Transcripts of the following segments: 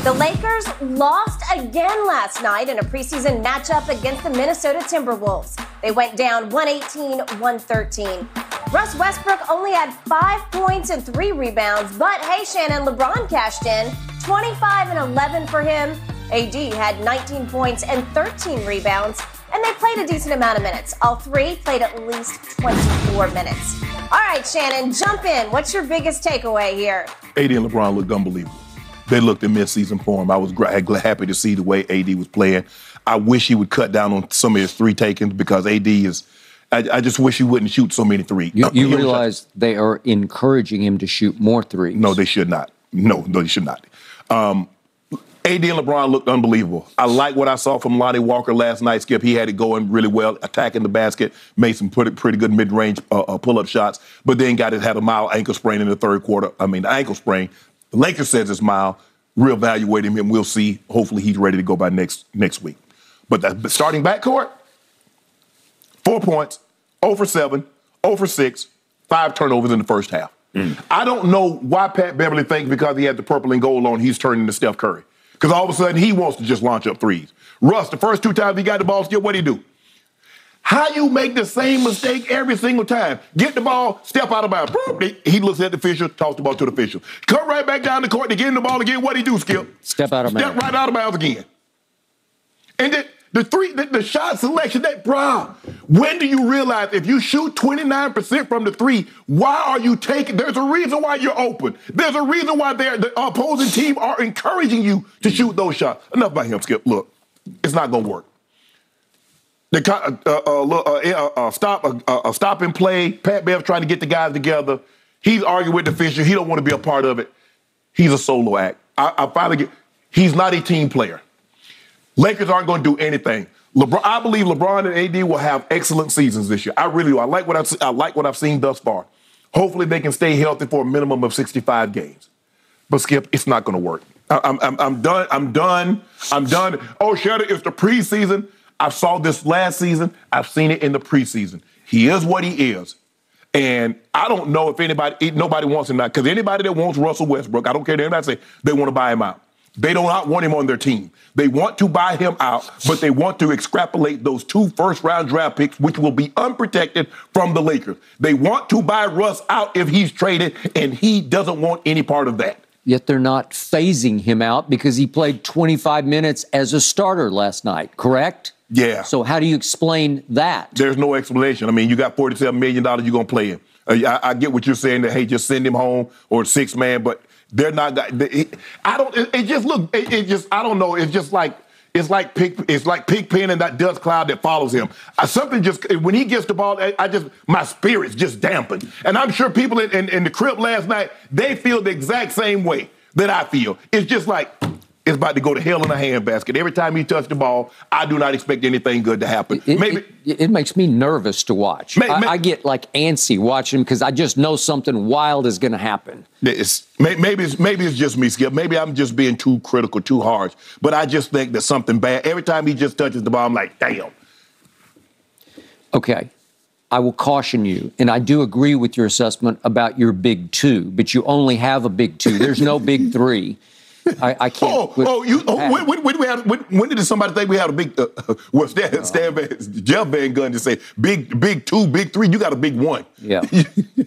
The Lakers lost again last night in a preseason matchup against the Minnesota Timberwolves. They went down 118-113. Russ Westbrook only had 5 points and 3 rebounds, but hey, Shannon, LeBron cashed in 25 and 11 for him. AD had 19 points and 13 rebounds, and they played a decent amount of minutes. All three played at least 24 minutes. All right, Shannon, jump in. What's your biggest takeaway here? AD and LeBron looked unbelievable. They looked in mid-season form. I was happy to see the way AD was playing. I wish he would cut down on some of his three takings because AD is – I just wish he wouldn't shoot so many threes. You realize they are encouraging him to shoot more threes. No, they should not. No, they should not. AD and LeBron looked unbelievable. I like what I saw from Lonnie Walker last night, Skip. He had it going really well, attacking the basket, made some pretty good mid-range pull-up shots, but then had a mild ankle sprain in the third quarter. I mean, the ankle sprain. The Lakers says it's mild. Reevaluate him, and we'll see. Hopefully he's ready to go by next week. But the starting backcourt, 4 points, 0 for 7, 0 for 6, 5 turnovers in the first half. I don't know why Pat Beverly thinks because he had the purple and gold on, he's turning to Steph Curry. Because all of a sudden he wants to just launch up threes. Russ, the first 2 times he got the ball, Skip, what'd he do? How you make the same mistake every single time? Get the ball, step out of bounds. He looks at the official, toss the ball to the official. Come right back down the court to get him the ball again. What'd he do, Skip? Step out of bounds. Step right out of bounds again. And then the shot selection, when do you realize if you shoot 29% from the three, why are you taking? There's a reason why you're open. There's a reason why the opposing team are encouraging you to shoot those shots. Enough about him, Skip. Look, it's not going to work. Stop and play. Pat Bev trying to get the guys together. He's arguing with the official. He don't want to be a part of it. He's a solo act. He's not a team player. Lakers aren't going to do anything. I believe LeBron and AD will have excellent seasons this year. I really do. I like what I've seen thus far. Hopefully they can stay healthy for a minimum of 65 games. But Skip, it's not going to work. I'm done. I'm done. Oh, Shannon, it's the preseason. I saw this last season. I've seen it in the preseason. He is what he is. And I don't know if nobody wants him now. Because anybody that wants Russell Westbrook, I don't care what anybody say, they want to buy him out. They do not want him on their team. They want to buy him out, but they want to extrapolate those 2 first-round draft picks, which will be unprotected, from the Lakers. They want to buy Russ out if he's traded, and he doesn't want any part of that. Yet they're not phasing him out because he played 25 minutes as a starter last night, correct? Yeah. So how do you explain that? There's no explanation. I mean, you got $47 million, you're going to play him. I get what you're saying that, hey, just send him home or 6-man, but they're not. I don't know. It's like Pigpen and that dust cloud that follows him. When he gets the ball, my spirits just dampen. And I'm sure people in the crib last night, they feel the exact same way that I feel. It's just like, it's about to go to hell in a handbasket. Every time he touches the ball, I do not expect anything good to happen. It makes me nervous to watch. I get antsy watching him because I just know something wild is going to happen. Maybe it's just me, Skip. Maybe I'm just being too critical, too harsh. But I just think that something bad. Every time he just touches the ball, I'm like, damn. Okay. I will caution you, and I do agree with your assessment about your big 2, but you only have a big 2. There's no big 3. I can't. When did somebody think we had a big? Jeff Van Gundy say big 2, big 3. You got a big 1. Yeah.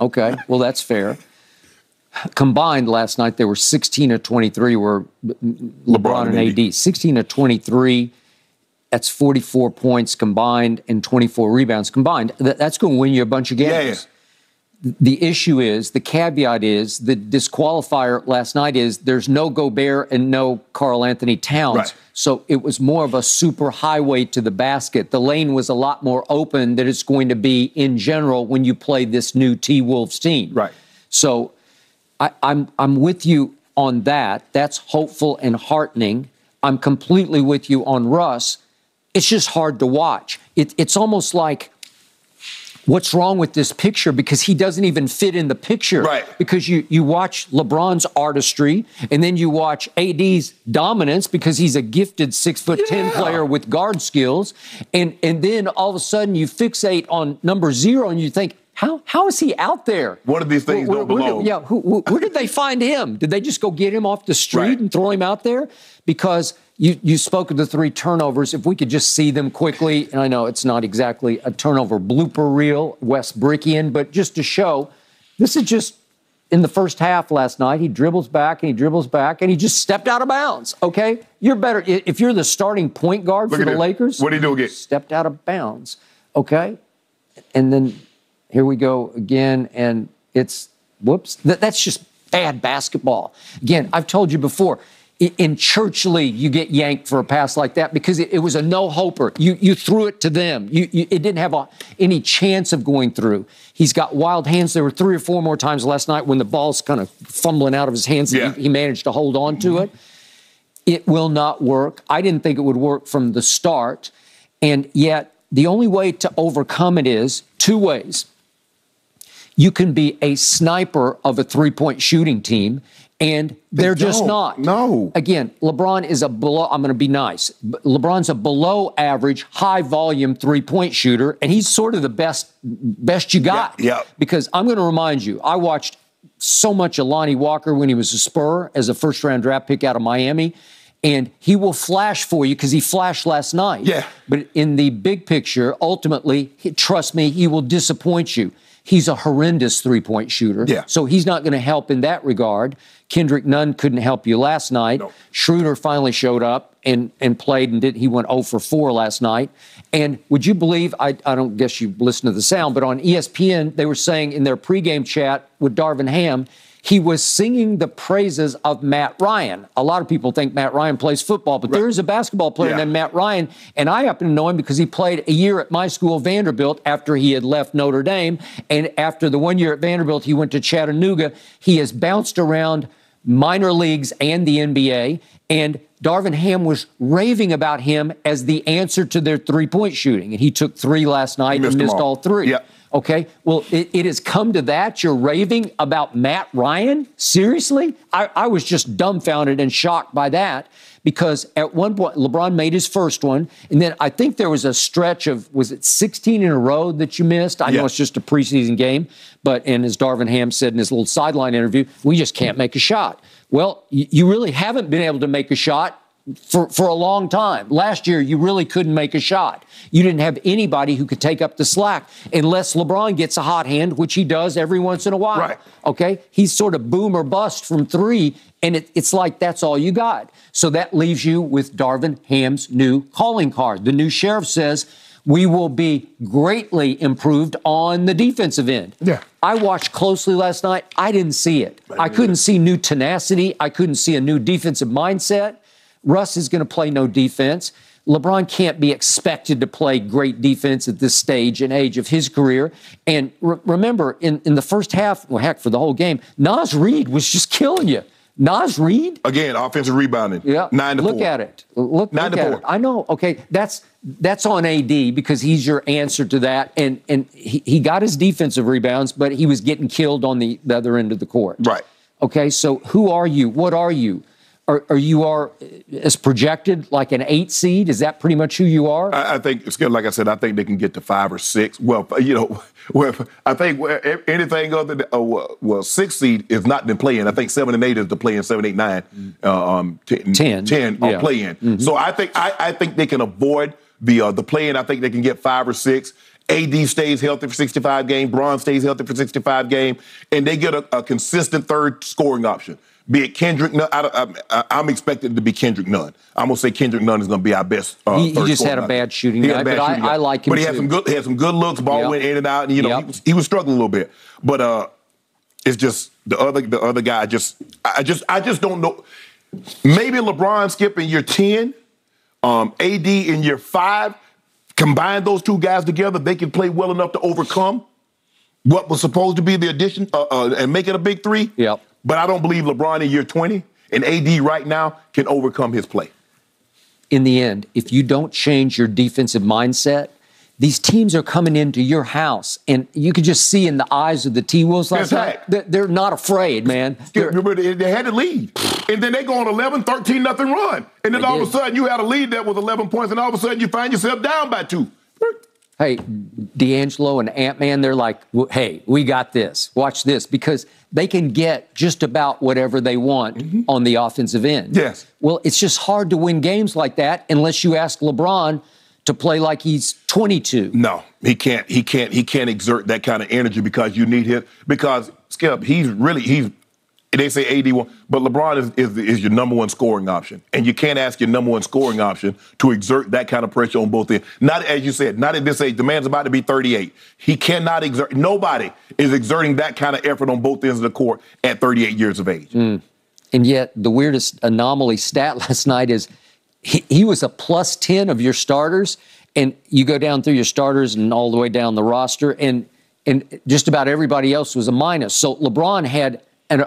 Okay. Well, that's fair. Combined last night, they were 16 of 23 were LeBron and AD. 16 of 23. That's 44 points combined and 24 rebounds combined. That's going to win you a bunch of games. Yeah. The issue is, the caveat is, the disqualifier last night is there's no Gobert and no Karl Anthony Towns. Right. So it was more of a super highway to the basket. The lane was a lot more open than it's going to be in general when you play this new T-Wolves team. Right. So I'm with you on that. That's hopeful and heartening. I'm completely with you on Russ. It's just hard to watch. It's almost like, what's wrong with this picture? Because he doesn't even fit in the picture. Right. Because you watch LeBron's artistry, and then you watch AD's dominance because he's a gifted 6'10" player with guard skills. And then all of a sudden you fixate on number 0 and you think, How is he out there? One of these things don't belong. Where did they find him? Did they just go get him off the street and throw him out there? Because you spoke of the 3 turnovers. If we could just see them quickly, and I know it's not exactly a turnover blooper reel, Wes Brickian, but just to show, this is just in the first half last night. He dribbles back and he dribbles back and he just stepped out of bounds, okay? You're better. If you're the starting point guard for the Lakers. What did he do again? Stepped out of bounds, okay? And then here we go again, and it's, whoops. That's just bad basketball. Again, I've told you before, in church league, you get yanked for a pass like that because it was a no-hoper. You threw it to them. It didn't have any chance of going through. He's got wild hands. There were 3 or 4 more times last night when the ball's kind of fumbling out of his hands. Yeah. He managed to hold on to it. It will not work. I didn't think it would work from the start. And yet, the only way to overcome it is 2 ways. You can be a sniper of a 3-point shooting team, and they're just not. No. Again, LeBron is I'm going to be nice. LeBron's a below average, high volume 3-point shooter, and he's sort of the best you got. Yeah. Because I'm going to remind you, I watched so much of Lonnie Walker when he was a Spur as a first-round draft pick out of Miami, and he will flash for you because he flashed last night. Yeah. But in the big picture, ultimately, trust me, he will disappoint you. He's a horrendous 3-point shooter. Yeah. So he's not going to help in that regard. Kendrick Nunn couldn't help you last night. No. Schroeder finally showed up and played, and he went 0 for 4 last night. And would you believe, I don't guess you listened to the sound, but on ESPN, they were saying in their pregame chat with Darvin Ham, he was singing the praises of Matt Ryan. A lot of people think Matt Ryan plays football, but there is a basketball player named Matt Ryan, and I happen to know him because he played a year at my school, Vanderbilt, after he had left Notre Dame. And after the 1 year at Vanderbilt, he went to Chattanooga. He has bounced around minor leagues and the NBA, and Darvin Ham was raving about him as the answer to their 3-point shooting. And he took 3 last night and missed all 3. Yep. Okay, well, it has come to that. You're raving about Matt Ryan? Seriously? I was just dumbfounded and shocked by that because at one point, LeBron made his first one, and then I think there was a stretch of, was it 16 in a row that you missed? I know it's just a preseason game, and as Darvin Ham said in his little sideline interview, we just can't make a shot. Well, you really haven't been able to make a shot for a long time. Last year, you really couldn't make a shot. You didn't have anybody who could take up the slack unless LeBron gets a hot hand, which he does every once in a while. Right. Okay? He's sort of boom or bust from 3, and it's like that's all you got. So that leaves you with Darvin Ham's new calling card. The new sheriff says, we will be greatly improved on the defensive end. Yeah. I watched closely last night. I didn't see it. I couldn't see new tenacity. I couldn't see a new defensive mindset. Russ is going to play no defense. LeBron can't be expected to play great defense at this stage and age of his career. And remember, in the first half, well, heck, for the whole game, Naz Reid was just killing you. Naz Reid? Again, offensive rebounding. Yeah. 9 to 4. Look at it. Look 9 to at 4. it. I know. Okay, that's on AD because he's your answer to that. And he got his defensive rebounds, but he was getting killed on the other end of the court. Right. Okay, so who are you? What are you? Are you as projected like an 8 seed? Is that pretty much who you are? I think it's good. Like I said, I think they can get to 5 or 6. Well, I think anything other than 6 seed is not the play-in. I think 7 and 8 is the play-in. 7, 8, 9, 10 are play-in. Mm-hmm. So I think they can avoid the play-in. I think they can get 5 or 6. AD stays healthy for 65 games. Bron stays healthy for 65 games, and they get a consistent third scoring option. Be it Kendrick Nunn, I'm expecting it to be Kendrick Nunn. I'm going to say Kendrick Nunn is going to be our best. He just had a bad shooting night, but I like him. But he had some good looks. Ball went in and out, and he was struggling a little bit. But it's just the other guy. I just don't know. Maybe LeBron skipping year 10, AD in year 5. Combine those 2 guys together, they can play well enough to overcome what was supposed to be the addition and make it a big 3. Yep. But I don't believe LeBron in year 20 and AD right now can overcome his play. In the end, if you don't change your defensive mindset, these teams are coming into your house, and you could just see in the eyes of the T-Wolves last night, they're not afraid, man. Remember, they had to lead. And then they go on 11, 13-0 run. And then all of a sudden you had a lead that was 11 points, and all of a sudden you find yourself down by 2. Hey, D'Angelo and Ant-Man, they're like, hey, we got this. Watch this. Because they can get just about whatever they want on the offensive end. Yes. Well, it's just hard to win games like that unless you ask LeBron to play like he's 22. No, he can't. He can't exert that kind of energy because you need him. Because Skip, they say AD one, but LeBron is your number one scoring option, and you can't ask your number one scoring option to exert that kind of pressure on both ends. Not, as you said, not at this age. The man's about to be 38. He cannot exert. Nobody is exerting that kind of effort on both ends of the court at 38 years of age. And yet, the weirdest anomaly stat last night is he was a plus 10 of your starters, and you go down through your starters and all the way down the roster, and just about everybody else was a minus. So LeBron had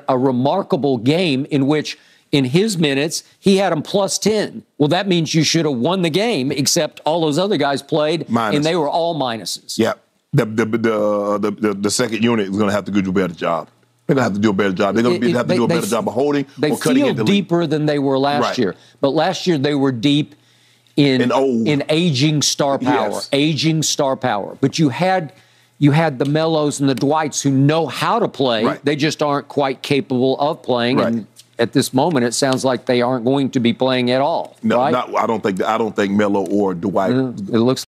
a remarkable game in which, in his minutes, he had him plus 10. Well, that means you should have won the game, except all those other guys played, and they were all minuses. Yeah. The second unit is going to have to do a better job. They're going to have to do a better job. They're going to have to do a better job of holding or cutting into the lead. They feel deeper than they were last year. But last year they were deep in aging star power. Yes. Aging star power. But you had the Melos and the Dwights who know how to play. Right. They just aren't quite capable of playing. Right. And at this moment, it sounds like they aren't going to be playing at all. No, right? I don't think Melo or Dwight. It looks